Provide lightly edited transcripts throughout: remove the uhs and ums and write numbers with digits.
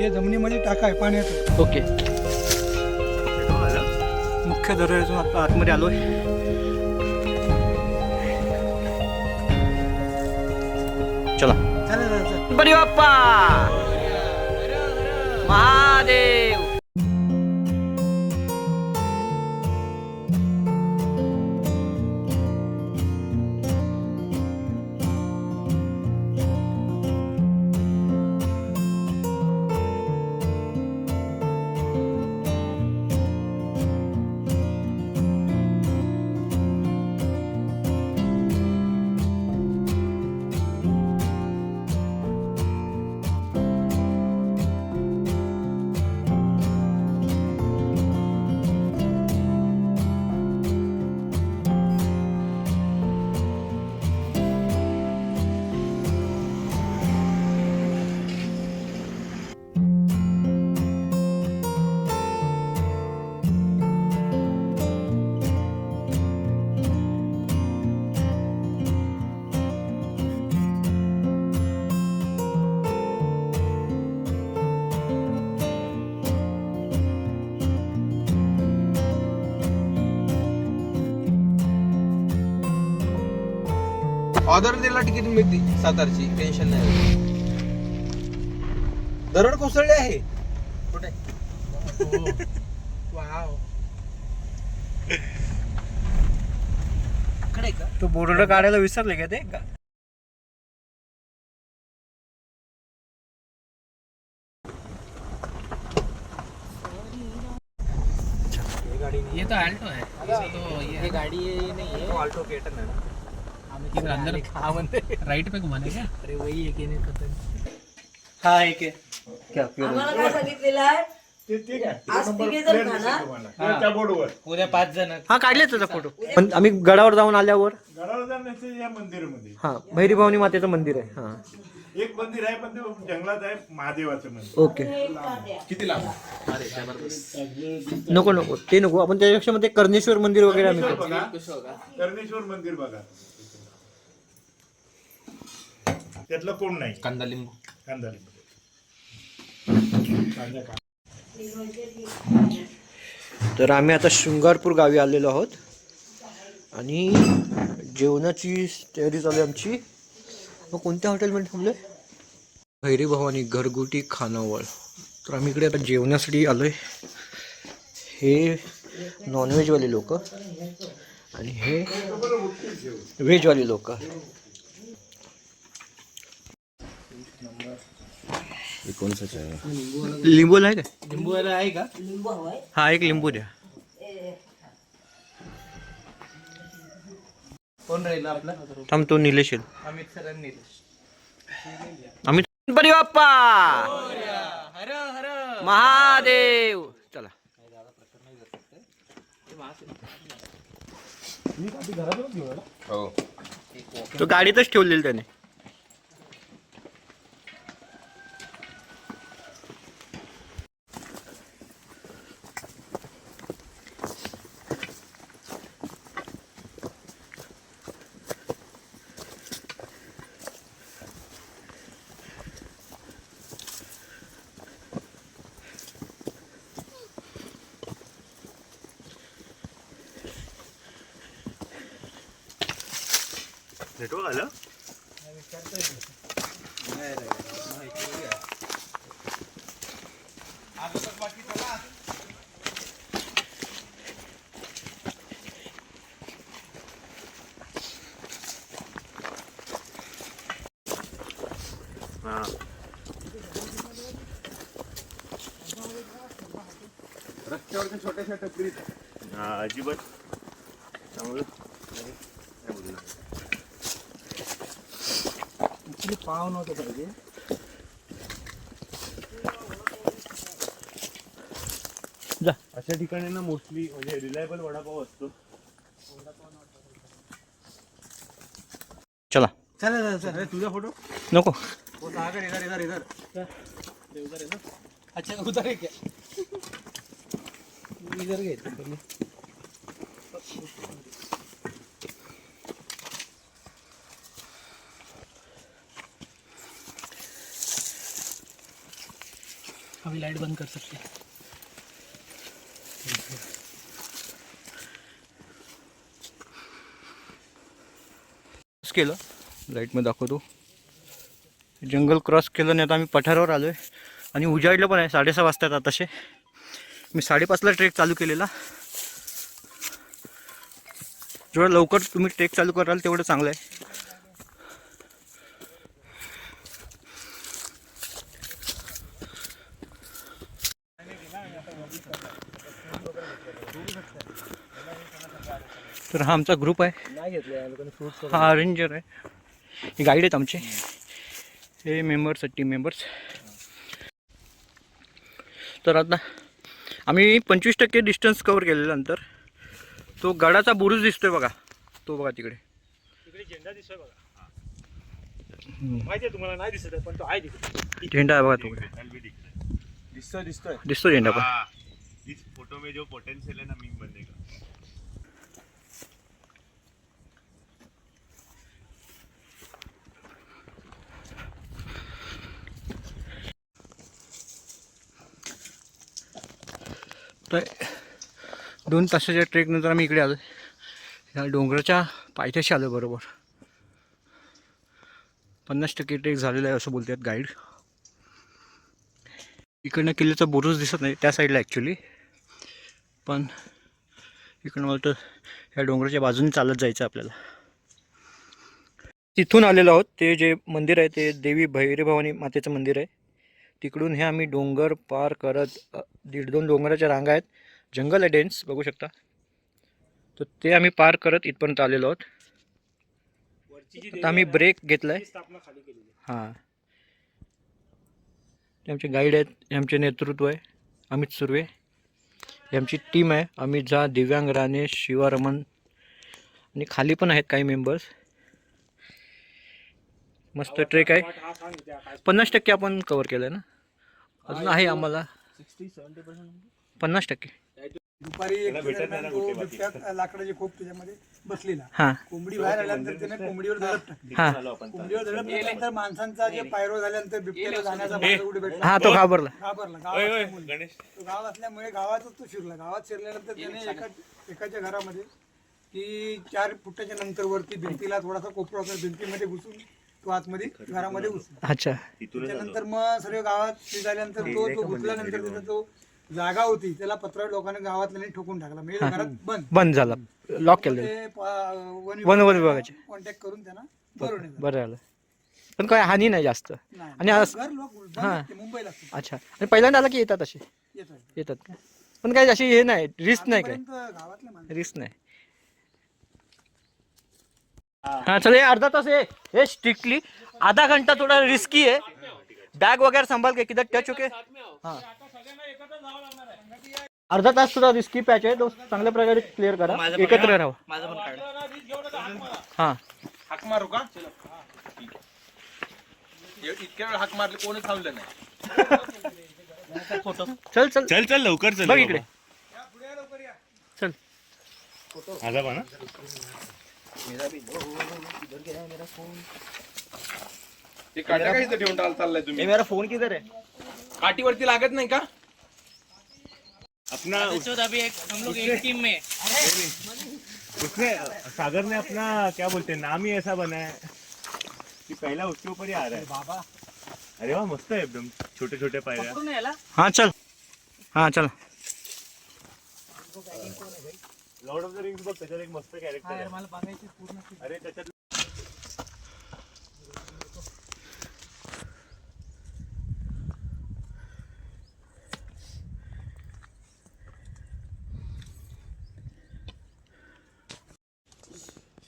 हे जमिनीमध्ये टाकाय पाण्यात. ओके. मुख्य दरवाजातून आता आतमध्ये आलोय. चला. गणपती बाप्पा महादेव. ऑर्डर दिला तिकीट मिळते सातारची, टेन्शन नाही. दरड कोसळली आहे कुठे? वाव. कडे का तो बोर्ड काढायला विसरले का ते? ये तो आल्टो है, तो ये गाड़ी नहीं है, ऑल्टो केटन है ना. इधर अंदर हाँ बनते राइट पे घुमाने क्या? अरे वही है कि नहीं पता नहीं. हा एक आहे. क्या आम्हाला काय सांगितलेलं आहे? आज तिघेजण खाणार. त्या बोर्डवर उद्या 5 जण. हा काढलेच त्याचा फोटो. पण आम्ही गडावर जाऊन आल्यावर गडावर जाण्याचं या मंदिरामध्ये हा भैरी भवानी मातेचं मंदिर आहे. हा एक मंदिर आहे, पण ते जंगलात आहे, महादेवाचं मंदिर. ओके. किती लांब? नको नको ते नको. आपण त्याच्यापेक्षा मध्ये कर्णेश्वर मंदिर वगैरे आम्ही कर्णेश्वर करू. बघा, कर्णेश्वर मंदिर बघा. त्यातलं कोण नाही. कांदा लिंबू. कांदा लिंबू. तर आम्ही आता शृंगारपूर गावी आलेलो आहोत आणि जेवणाची तयारी चालू आहे आमची. मग कोणत्या हॉटेलमध्ये थांबलोय? भैरी भवानी घरगुती खानावळ. तर आम्ही इकडे आता जेवण्यासाठी आलोय. हे नॉनव्हेजवाले लोक आणि हे व्हेजवाले लोक. लिंबू आहे का? लिंबू वाला आहे का? लिंबू हवाय. हा एक लिंबू द्या. कोण राहील आपला? थांबतो निलेश येईल. अमित सरांनी. आम्ही गणपती बाप्पा हर हर महादेव. चला. हो. तो गाडीतच ठेवलेली त्याने. नेटवर्क आलं. रस्त्यावरच्या छोट्याशा टपरीत अजिबात चांगलं. पाव नव्हतं पाहिजे. अशा ठिकाणी ना मोस्टली म्हणजे रिलायबल वडापाव असतो. चला. चला चला. तुझा फोटो नको. इधर इधर इधर इधर. अच्छा उधर है क्या? इधर गए थे पहले. अभी लाइट बंद कर सकते हैं. केलं लाईटमध्ये दाखवतो. जंगल क्रॉस केलं नाही आता आम्ही पठारावर आलो आहे आणि उजाडलं पण आहे. 6:30 वाजतात आताशे. मी 5:30ला ट्रेक चालू केलेला. जेवढं लवकर तुम्ही ट्रेक चालू कराल तेवढं चांगलं आहे. तर हा आमचा ग्रुप आहे. हा रेंजर आहे. हे गाईड आहेत आमचे. हे मेंबर्स आहेत, टीम मेंबर्स. तर आता आम्ही 25% डिस्टन्स कवर केलेलं नंतर तो गडाचा बुरुज दिसतोय बघा. तो बघा तिकडे झेंडा दिसतोय बघा. माहिती आहे तुम्हाला नाही दिसत आहे पण तो आहे तिकडे. झेंडा आहे बघा तो. दिसतो झेंडा पण. इस फोटो में जो पोटेंशियल है ना मीम बनने का. तर 2 तासाच्या ट्रेकनंतर आम्ही इकडे आलो. ह्या डोंगराच्या पायथ्याशी आलो बरोबर. 50% ट्रेक झालेला आहे असं बोलतात गाईड. इकडनं किल्ल्याचा बुरुज दिसत नाही त्या साईडला ॲक्च्युली, पण इकडनं मला तर ह्या डोंगराच्या बाजूने चालत जायचं आपल्याला. तिथून आलेलो आहोत. ते जे मंदिर आहे ते देवी भैरभवानी मातेचं मंदिर आहे. तिकडून हे आम्ही डोंगर पार करत 1.5-2 डोंगराच्या रांगा आहेत. जंगल आहे डेन्स बघू शकता. तर ते आम्ही पार करत इथपर्यंत आलेलो आहोत. आता आम्ही ब्रेक घेतलाय. हां, ते आमचे गाईड आहेत. हे आमचे नेतृत्व आहे अमित सुर्वे. ही आमची टीम आहे. अमित झा, दिव्यांग राणे, शिवा रमन आणि खाली पण आहेत काही मेंबर्स. मस्त ट्रेक आहे. 50% आपण कव्हर केलं ना. अजून आहे आम्हाला 50%. दुपारी एक तो बिबट्या लाकडाची खोप त्याच्यामध्ये बसलेला. हां कोंबडी बाहेर आल्यानंतर त्याने कोंबडीवर धडक टाकली. हां कोंबडीवर धडक टाकल्यानंतर माणसांचा जे पायरो झाल्यानंतर बिबट्याला जाण्याचा मार्ग कुठे भेटला. हां तो घाबरला. तो गाव असल्यामुळे गावातच तो शिरला. गावात शिरल्यानंतर त्याने एकाच्या घरामध्ये की 4 फुटाच्या नंतर वरती भिंतीला थोडासा कोपरा होता, भिंतीमध्ये घुसून तो आतमध्ये घरामध्ये घुसला. अच्छा. त्याच्यानंतर मग सर्व गावात झाल्यानंतर तो घुसल्यानंतर त्याचा तो जागा होती त्याला पत्र लोकांनी गावातल्या ठोकून टाकला. म्हणजे घरात बंद झाला, लॉक केलं. वन विभागाचे कॉन्टॅक्ट करून त्यांना बरोबर बरं झालं. पण काय हानी नाही जास्त. आणि हां मुंबईला. अच्छा. आणि पहिल्यांदा आला की येतात असे येतात का? पण काही अशी हे नाही, रिस्क नाही काय? गावातले रिस्क नाही. हाँ चलो ये अर्धा तास है ये स्ट्रिक्टली. आधा घंटा थोड़ा रिस्की है. बैग वगैरह संभाल के किधर टच होके. हाँ अर्धा तास सुद्धा रिस्की पॅच आहे. तो चांगल्या प्रकारे क्लिअर करा. एकत्र राहा. हां हाक मारू का? इतक्या वेळ हाक मारले कोणी थांबलं नाही. चल चल चल चल लवकर चल. बघ इकडे चल. आजा बना. ते काट्या काय इथं ठेवून चाललाय तुम्ही? मेरा फोन किधर है? काठीवरती लागत नाही का? अपना अभी हम लोग एक टीम में. उसने सागर ने अपना क्या बोलते हैं नाम ही ऐसा बनाया है कि पहला उसके ऊपर ही आ रहा है. बाबा अरे वाह मस्त है एकदम. छोटे छोटे पायऱ्या. हाँ चल. हाँ चल. लॉर्ड ऑफ द रिंग्स बघ त्याच्यात एक मस्त कॅरेक्टर आहे. मला बघायची पूर्ण. अरे त्याच्यात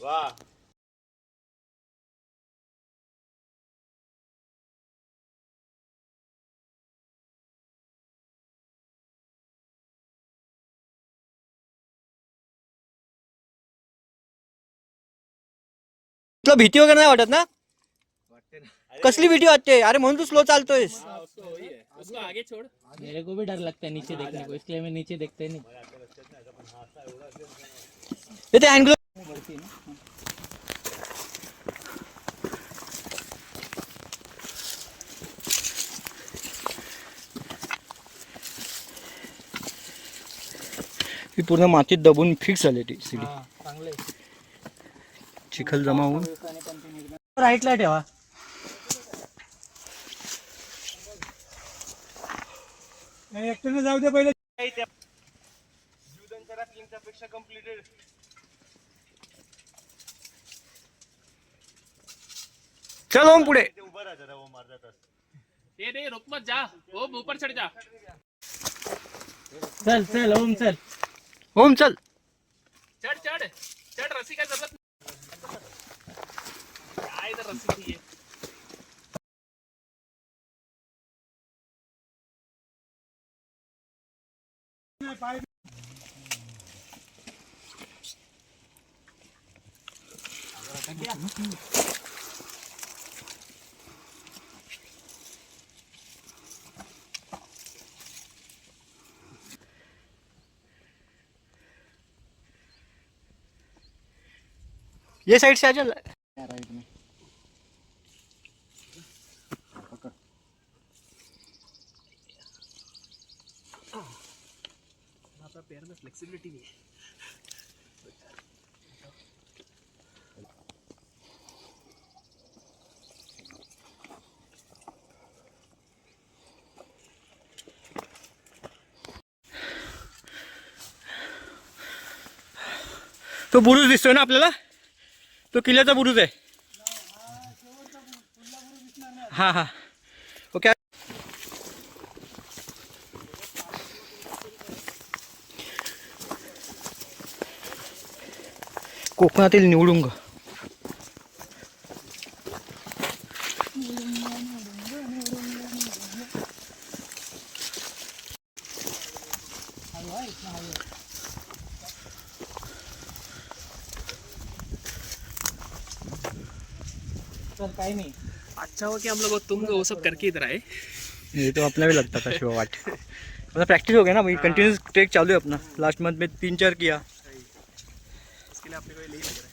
वाह. तुला भीती वगैरे नाही वाटत ना? कसली भीती वाटते? अरे म्हणून तू स्लो चालतोयस. उसको आगे छोड़. मेरे को भी डर लगता है नीचे देखने को, इसलिए मैं नीचे देखते नहीं. ये हँड ग्लोव. ही पूर्ण मातीत दबून फिक्स झाली ती सीडी. चांगले चिखल जमा होऊन राईटला ठेवा. एकट्याने जाऊ दे पहिले. चल ओम पुढे. ये रे रुक मत जा. ओ ऊपर चढ़ जा. चल चल ओम चल. ओम चल. चढ़ चढ़ चढ़. रस्सी का जरूरत नहीं. काय इधर रस्सी थी. ये साइड से आ जा. आपका पैर में फ्लेक्सिबिलिटी भी है. तो बुरुज दिसतोय ना आपल्याला. तो किल्ल्याचा बुरुज आहे. हा हा ओके. कोकणातील निवडुंग. अच्छा हो कि हम लोग तुम वो सब करके इधर आए. ये तो अपना भी लगता था शिवा वाट. मतलब प्रैक्टिस हो गया ना. वही कंटिन्यूस ट्रेक चालू है अपना. लास्ट मंथ में 3-4 किया. इसके लिए अपने को ये नहीं लग रहा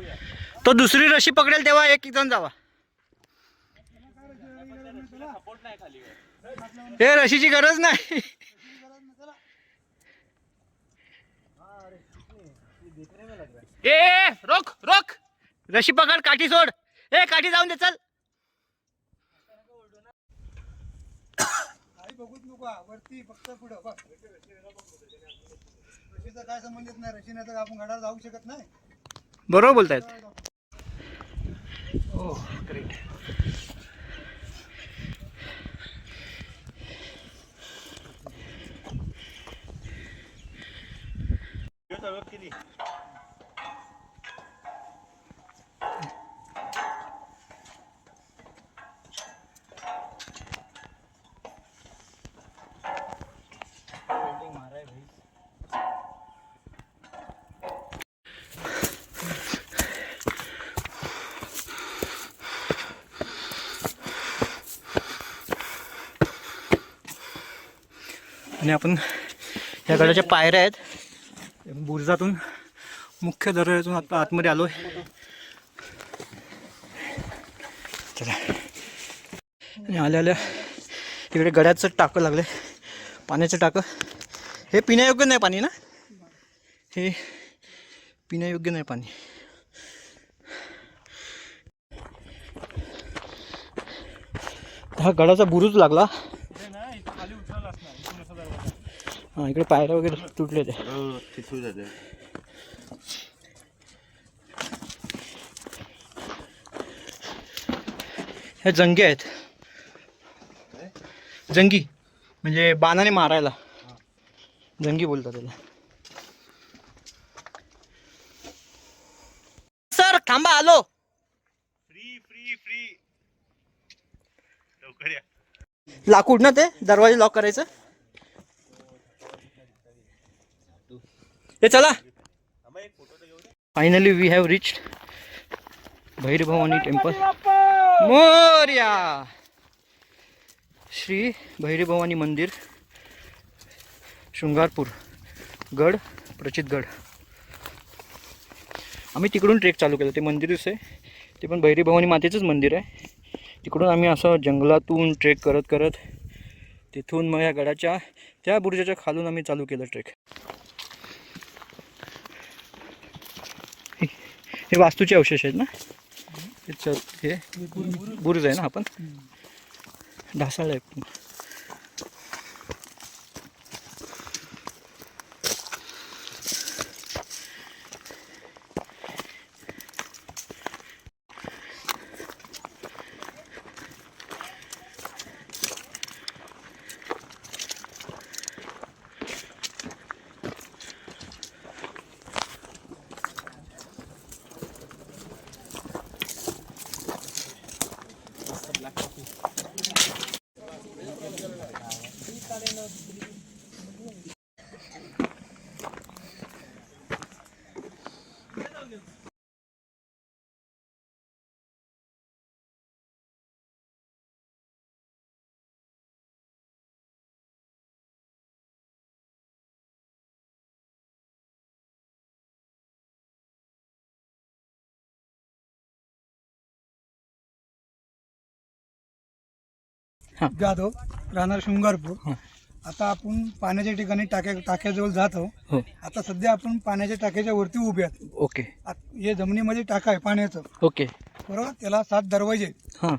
है. तो दुसरी रशी पकडेल तेव्हा एक जण जावा. हे रशीची गरज नाही. ए रोक रोक. रशी पकड. काठी सोड. ए काठी जाऊन दे. चल. काही बघूच नको वरती फक्त पुढं बघ. रशीचा काय संबंधित नाही. रशी नाही तर आपण गडावर जाऊ शकत नाही. बरोबर बोलतायत. ग्रेट. आणि आपण या गडाच्या पायऱ्या आहेत. बुरुजातून मुख्य दरवाजातून आता आतमध्ये आलोय. चला. आणि आल्या आल्या तिकडे गड्याचं टाकं लागलं. पाण्याचं टाकं. हे पिण्यायोग्य नाही पाणी ना. हे पिण्यायोग्य नाही पाणी. हा गडाचा बुरुज लागला. हा इकडे पायऱ्या वगैरे तुटले ते. ह्या जंगी आहेत. जंगी म्हणजे बाणाने मारायला जंगी बोलतात त्याला. सर थांबा आलो. Free free free. लवकर या. लाकूड ना ते दरवाजे लॉक करायचं. हे चला. Finally we have reached Bhairbhavani temple. मोरया. श्री भैरभवानी मंदिर शृंगारपूर गड प्रचितगड. आम्ही तिकडून ट्रेक चालू केलं. ते मंदिरच आहे, ते पण भैरी भवानी मातेचंच मंदिर आहे. तिकडून आम्ही असं जंगलातून ट्रेक करत करत तिथून मग या गडाच्या त्या बुरुजाच्या खालून आम्ही चालू केलं ट्रेक. हे वास्तूचे अवशेष आहेत ना, हे बुरुज आहे ना, आपण ढासळलं आहे. जाधव राहणार शृंगारपूर. आता आपण पाण्याच्या ठिकाणी टाक्याजवळ जात हो. आहोत. आता सध्या आपण पाण्याच्या टाक्याच्या वरती उभे आहोत. ओके हे जमिनीमध्ये टाका आहे पाण्याचं, ओके. बरोबर. त्याला 7 दरवाजे आहेत. हां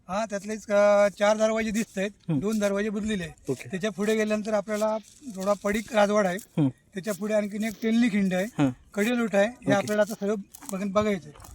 हा, त्यातले 4 दरवाजे दिसत आहेत, 2 दरवाजे बदलेले आहेत. ओके. त्याच्या पुढे गेल्यानंतर आपल्याला थोडा पडीक राजवाडा आहे. त्याच्या पुढे आणखीन एक तेलनी खिंड आहे, कडेलोट आहे. हे आपल्याला आता सगळं बघायचं आहे.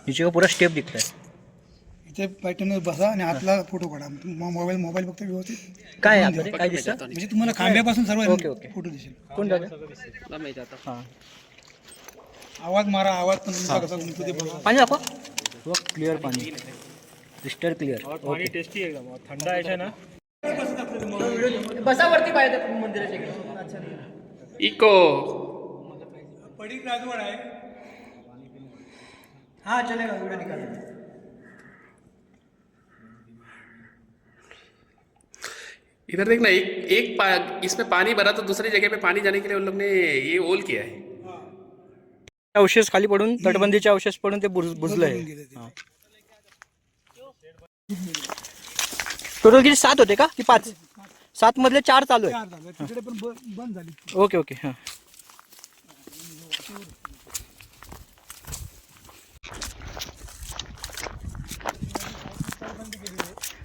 नीचे का पूरा स्टेप दिखता है. इथे पॅटर्न बसा आणि हातला फोटो काढा. मोबाईल फक्त व्यवस्थित काय आहे आपल्याकडे? काय दिसतं? म्हणजे तुम्हाला खांब्यापासून सर्व ओके, ओके. फोटो दिसेल. कोण दादा? हां, आवाज मारा, आवाज पण तुमचा कसा घुमतो ते बघा. पाणी दाखवा. क्लिअर पाणी, क्रिस्टल क्लिअर. पाणी टेस्टी एकदम थंड आहे ना. बसा वरती पाहिजे मंदिराच्या इकडे. इको पडीक राजवाडा आहे. हाँ चलेगा, वीडियो निकालो. इधर देखना, इसमें पानी भरा तो दूसरी जगह पे पानी जाने के लिए उन लोग ने ये ओल किया है. अवशेष खाली पडून, तटबंदीचे अवशेष पडून ते बुजलंय. टोटल किती 7 होते का की 5? 7 मधले 4 चालू आहे. 4 झाले, तिकडे पण बंद झाली. Okay okay. हां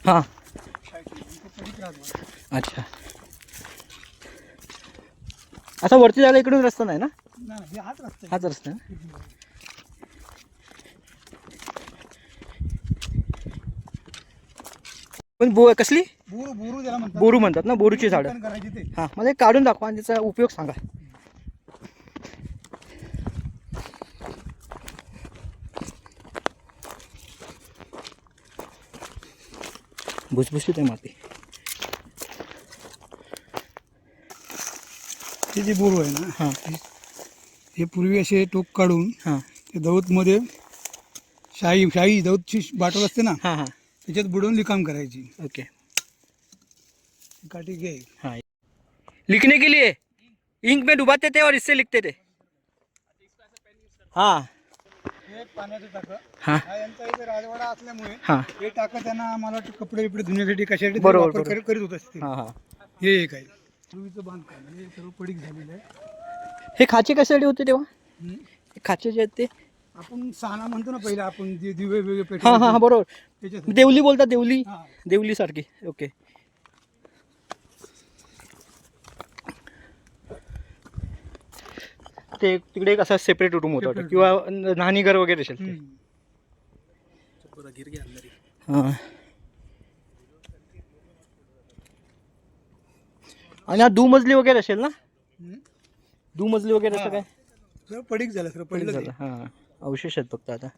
हां, अच्छा. आता वरती जायला इकडून रस्ता नाही ना? नाही, हाच रस्ता आहे. हाच रस्ता आहे. पण कसली बोरू ज्याला म्हणतात, बोरू म्हणतात ना, बोरूची झाडं. पण करायची ते. हां, मला एक काढून दाखवा आणि त्याचा उपयोग सांगा. भुसभुशीत आहे माती. ते जे बोरू आहे ना, हां हे पूर्वी असे टोक काढून हां ते दौतमध्ये शाही दौतची बाटल असते ना, हां हां. त्याच्यात बुडवून लिखाण करायची. ओके. काठी घे. हाँ, लिखने के लिए इंक में डुबाते थे और इससे लिखते थे. हाँ हे पाण्याचं टाकं. हाँ हा यांचा इथे राजवाडा असल्यामुळे हाँ हे टाकं त्यांना आम्हाला कपडे बिपडे धुण्यासाठी कशासाठी ते बरोबर, वापर बरोबर. करीत होत असते. हाँ हाँ. हे एक आहे पूर्वीचं बांधकाम. हे सर्व पडीक झालेलं आहे. हे खाचे कशासाठी होते तेव्हा? हम्म. हे खाचे जे आहेत ते. आपण साना म्हणतो ना पहिला, आपण जे दिवे वेगळे पेटवतो हाँ हाँ हाँ बरोबर. त्याच्यासाठी. देवली बोलतात, देवली. हा. देवली सारखी. ओके. ते तिकडे एक असा सेपरेट रूम होता वाटतं. किंवा न्हाणी घर वगैरे असेल ते. हम्म. हां. आणि हा दुमजली वगैरे असेल ना? हम्म. दुमजली वगैरे असं काय? सर्व पडीक झालं, सर्व पडलं ते. हां, अवशेष आहेत फक्त आता.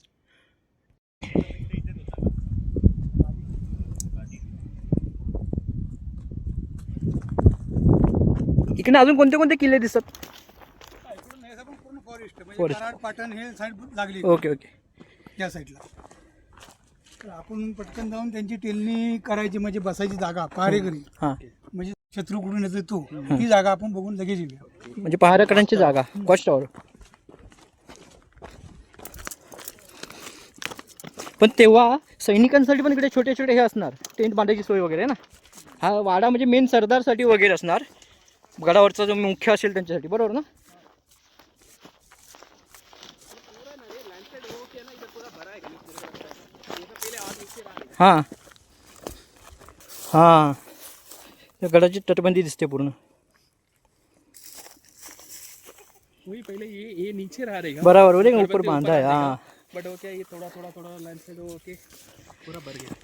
इकडे अजून कोणते कोणते किल्ले दिसतात? इकडून हे सगळं पूर्ण फॉरेस्ट आहे, म्हणजे Forest. कराड पाटण हे साईड लागली ओके ओके. त्या साईडला. तर आपण पटकन जाऊन त्यांची टेलनी करायची, म्हणजे बसायची जागा पहारेकरी, हां, म्हणजे शत्रू कुठून येतो तो, ती जागा आपण बघून लगेच येऊया. म्हणजे पहारेकरांची जागा वॉच टॉवर. पण तेव्हा सैनिकांसाठी पण इकडे छोटे छोटे हे असणार, टेंट बांधायची सोय वगैरे ना. हा वाडा म्हणजे मेन सरदारसाठी वगैरे असणार, गडावरचा जो मुख्य असेल त्यांच्यासाठी, बरोबर ना? हां हां, त्या गडाची तटबंदी दिसते पूर्ण. वही पहले ये नीचे रहा रहेगा, बराबर बोले गणपति ऊपर बांधा है. हाँ, बट वो क्या ये थोड़ा थोड़ा थोड़ा लैंडस्लाइड होके पूरा भर गया.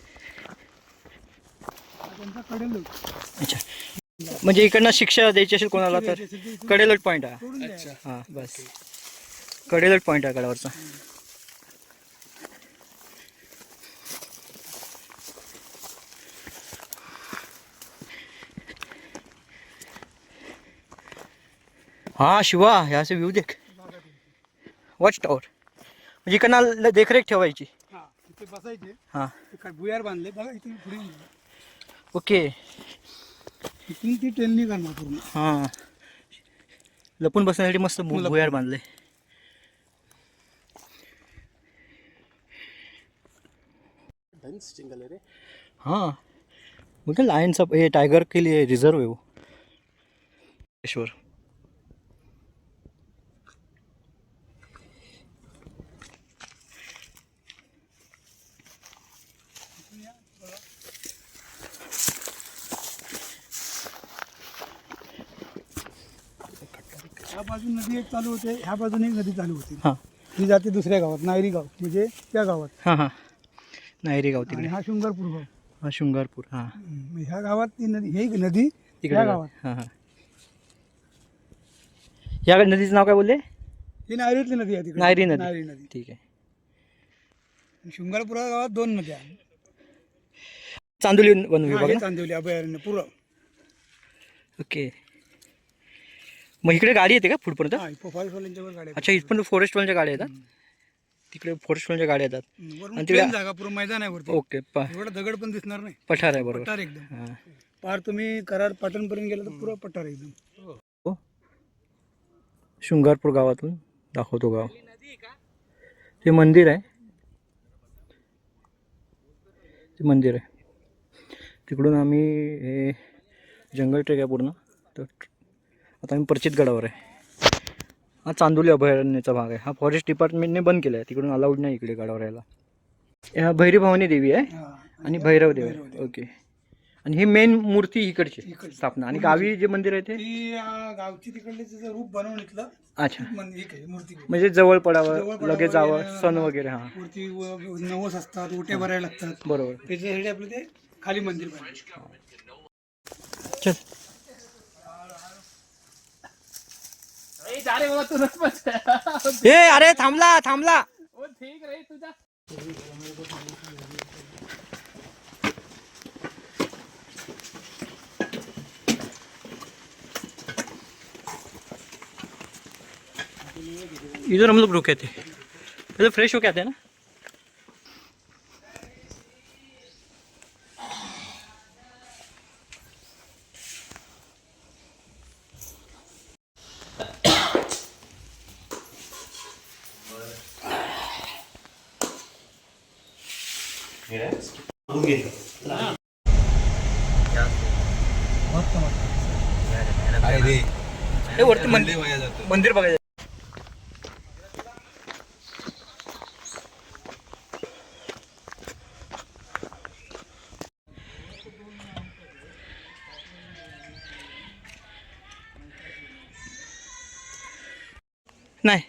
त्यांचा कडेल अच्छा. म्हणजे इकडनं शिक्षा द्यायची असेल कोणाला तर कडेलोट पॉईंट आहे. सोडून द्या. हां बस, कडेलोट पॉईंट आहे गडावरचा. हाँ शिवा, यहाँ से व्यू देख, वॉच टॉवर. म्हणजे इकडनं देखरेख ठेवायची. हा, इथे बसायचे. हां ते काय भुयार बांधले बघा इथे पुढे. ओके. इथून ती टेलनी करणार पूर्ण. हां, लपून बसण्यासाठी मस्त भुयार बांधले. हाँ, बोलते लायन्स ऑफ ये टाइगर के लिए रिजर्व है वो. ईश्वर. ह्या बाजून नदी एक चालू होते, ह्या बाजून एक नदी चालू होती. हां ही जाते दुसऱ्या गावात, नायरी गाव, म्हणजे त्या गावात. हां हां, नायरी गाव आणि तिकडे. हा शृंगारपूर गाव. हा शृंगारपूर. हां ह्या गावात ती नदी, हे नदी तिकडे. त्या गावात. हां हां. या नदीचं नाव काय बोलले? ही नायरीतली नदी आहे तिकडे. नायरी नदी. नायरी नदी. ठीक आहे. शृंगारपूर गावात 2 नद्या आहेत. चांदोली वन हा, विभाग हे ना? चांदिवली अभयारण्य पुरं. ओके. मग इकडे गाडी येते का पुढपर्यंत? हा, फॉरेस्टवाल्यांच्यावर गाड्या आहेत. अच्छा, इथपर्यंत फॉरेस्टवाल्यांच्या गाड्या येतात. तिकडे फॉरेस्टवाल्यांच्या गाड्या येतात. वरून आणि तिकडे- plain जागा पुरं मैदान आहे वरती. ओके. एवढा दगड पण दिसणार नाही. पठार आहे बरोबर. पठार एकदम. हां. पार तुम्ही कराड पाटण पर्यंत गेला तर पुरा पठार एकदम. शृंगारपूर गावातून दाखवतो गाव. ते मंदिर आहे, ते मंदिर आहे. तिकडून आम्ही हे जंगल ट्रेक आहे पूर्ण. तर आता आम्ही परचित गडावर आहे. हा चांदोली अभयारण्याचा भाग आहे. हा फॉरेस्ट डिपार्टमेंटने बंद केला आहे, तिकडून अलाउड नाही इकडे गडावर यायला. ह्या भैरी भवानी देवी आहे हा. आणि भैरव देव आहे. ओके. आणि ही मेन मूर्ती इकडची स्थापना. आणि गावी जे मंदिर आहे ते ती गावची तिकडले तिचं रूप बनवून इथलं अच्छा, मूर्ती. म्हणजे जवळ पडावं, जवळ पडावं लगेच जावं, वगैरे, सण वगैरे. हां मूर्ती नवस असतात, ओट्या भरायला लागतात. बरोबर. त्याच्यासाठी आपलं ते खाली मंदिर पाहिजे. चल. ए जा रे बाबा तू रस बस. ए अरे थांबला थांबला. ओ ठीक रे तुझा. इधर हम लोग रुके थे, पहले फ्रेश होके आते हैं ना. हे वरती मंदिर बघायचं. नाही